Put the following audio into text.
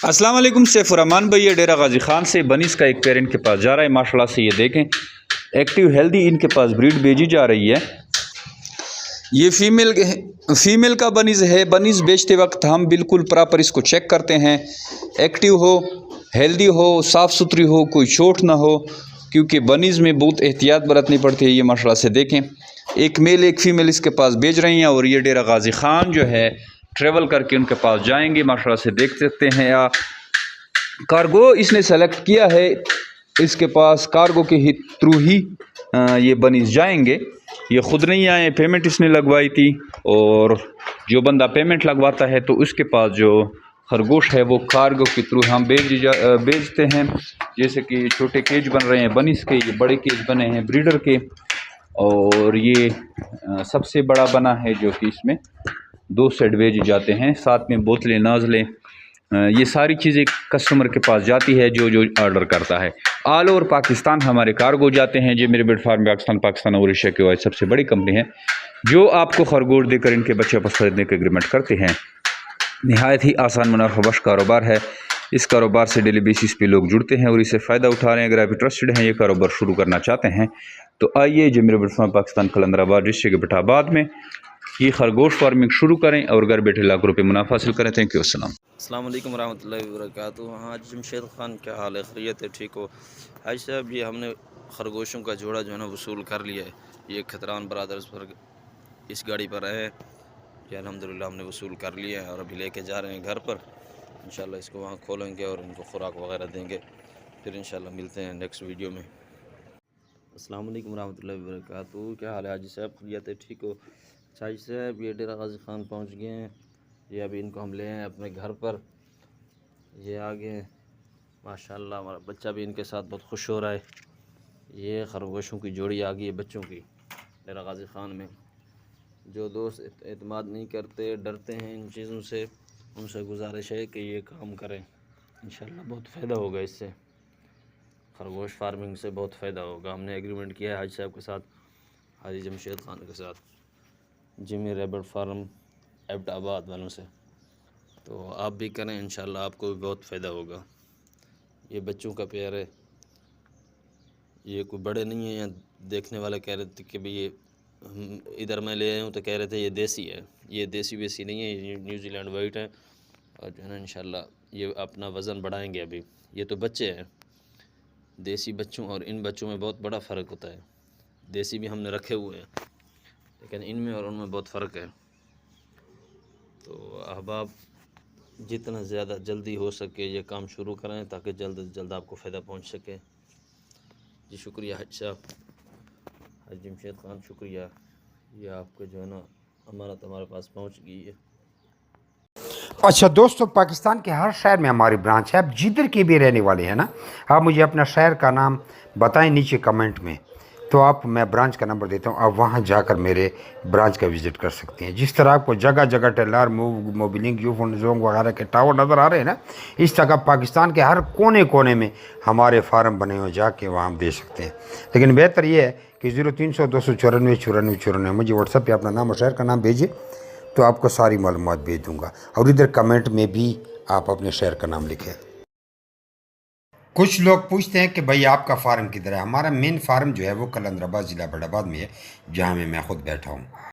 अस्सलाम वालेकुम। सैफ रहमान भैया डेरा गाजी खान से बनिस का एक पेरेंट के पास जा रहा है। माशाल्लाह से ये देखें, एक्टिव हेल्दी इनके पास ब्रीड भेजी जा रही है। ये फीमेल का बनिस है। बनिस बेचते वक्त हम बिल्कुल प्रॉपर इसको चेक करते हैं, एक्टिव हो, हेल्दी हो, साफ़ सुथरी हो, कोई चोट ना हो, क्योंकि बनिस में बहुत एहतियात बरतनी पड़ती है। ये माशाल्लाह से देखें, एक मेल एक फ़ीमेल इसके पास बेच रही हैं और ये डेरा गाजी खान जो है ट्रेवल करके उनके पास जाएंगे। माशाल्लाह से देख सकते हैं, या कार्गो इसने सेलेक्ट किया है, इसके पास कार्गो के थ्रू ही ये बनिस जाएंगे। ये ख़ुद नहीं आए, पेमेंट इसने लगवाई थी, और जो बंदा पेमेंट लगवाता है तो उसके पास जो खरगोश है वो कार्गो के थ्रू हम भेजते हैं। जैसे कि छोटे केज बन रहे हैं बनिस के, ये बड़े केज बने हैं ब्रीडर के, और ये सबसे बड़ा बना है जो कि इसमें 2 सेट भेजे जाते हैं, साथ में बोतलें, नाजलें, ये सारी चीज़ें कस्टमर के पास जाती है जो ऑर्डर करता है। ऑल ओवर पाकिस्तान हमारे कार्गो जाते हैं। जो मेरे बेट फार्म पाकिस्तान और एशिया की सबसे बड़ी कंपनी है जो आपको खरगोश देकर इनके बच्चे वापस खरीदने के एग्रीमेंट करते हैं। नहायत ही आसान मुनाफा बख्श कारोबार है। इस कारोबार से डेली बेसिस पे लोग जुड़ते हैं और इसे फ़ायदा उठा रहे हैं। अगर आप इंटरेस्टेड हैं, ये कारोबार शुरू करना चाहते हैं, तो आइए जो मेरे बेट फार्म पाकिस्तान कलंदराबाद डिस्ट्रिक्ट के बिठाबाद में ये खरगोश फार्मिंग शुरू करें और घर बैठे लाख रुपये मुनाफा हासिल करें। Thank you. अस्सलाम वालेकुम रहमतुल्लाहि व बरकातुहू। हाँ, जमशेद खान, क्या हाल है? खैरियत है? ठीक हो? हाजी साहब, ये हमने खरगोशों का जोड़ा जो है ना वसूल कर लिया है। ये खतरान ब्रदर्स पर इस गाड़ी पर है, ये अल्हम्दुलिल्लाह हमने वसूल कर लिया है और अभी लेके जा रहे हैं घर पर। इंशाल्लाह इसको वहाँ खोलेंगे और इनको खुराक वगैरह देंगे, फिर इंशाल्लाह मिलते हैं नेक्स्ट वीडियो में। अस्सलाम वालेकुम रहमतुल्लाहि व बरकातुहू। क्या हाल है हाजी साहब? खैरियत है? ठीक हो? हाजी साहब, ये डेरा गाजी खान पहुँच गए हैं। ये अभी इनको हम ले आए अपने घर पर, ये आ गए माशाल्लाह। हमारा बच्चा भी इनके साथ बहुत खुश हो रहा है। ये खरगोशों की जोड़ी आ गई है बच्चों की डेरा गाजी खान में। जो दोस्त एतमाद नहीं करते, डरते हैं इन चीज़ों से, उनसे गुजारिश है कि ये काम करें। इंशाल्लाह बहुत फ़ायदा होगा इससे, खरगोश फार्मिंग से बहुत फ़ायदा होगा। हमने एग्रीमेंट किया है हाजी साहब के साथ, हाजी जमशेद खान के साथ, जिमी रैबिट फार्म एबटाबाद वालों से। तो आप भी करें, इंशाल्लाह आपको भी बहुत फ़ायदा होगा। ये बच्चों का पेयर है, ये कोई बड़े नहीं है। यहाँ देखने वाले कह रहे थे कि भाई ये इधर मैं ले आया हूँ तो कह रहे थे ये देसी है। ये देसी वेसी नहीं है, ये न्यूजीलैंड वाइट है। और जो है ना इंशाल्लाह ये अपना वज़न बढ़ाएंगे। अभी ये तो बच्चे हैं। देसी बच्चों और इन बच्चों में बहुत बड़ा फ़र्क होता है। देसी भी हमने रखे हुए हैं, लेकिन इनमें और उनमें बहुत फ़र्क है। तो अहबाब, जितना ज़्यादा जल्दी हो सके ये काम शुरू करें ताकि जल्द से जल्द आपको फ़ायदा पहुंच सके। जी शुक्रिया हाजी साहब, हाजी जमशेद खान, शुक्रिया। ये आपके जो है ना अमानत हमारे पास पहुंच गई है। अच्छा दोस्तों, पाकिस्तान के हर शहर में हमारी ब्रांच है। आप जिधर के भी रहने वाले हैं ना, आप मुझे अपना शहर का नाम बताएं नीचे कमेंट में, तो मैं ब्रांच का नंबर देता हूं, आप वहां जाकर मेरे ब्रांच का विज़िट कर सकते हैं। जिस तरह आपको जगह जगह टेलर, मोबिलिंग, यूफोन जोंग वगैरह के टावर नज़र आ रहे हैं ना, इस तरह पाकिस्तान के हर कोने कोने में हमारे फार्म बने हुए, जाके वहाँ दे सकते हैं। लेकिन बेहतर ये है कि 0300 294 94 94 मुझे व्हाट्सएप पर अपना नाम और शहर का नाम भेजिए, तो आपको सारी मालूमात भेज दूँगा। और इधर कमेंट में भी आप अपने शहर का नाम लिखें। कुछ लोग पूछते हैं कि भाई आपका फार्म किधर है। हमारा मेन फार्म जो है वो कलंदराबाद ज़िला बड़ाबाद में है, जहाँ मैं खुद बैठा हूँ।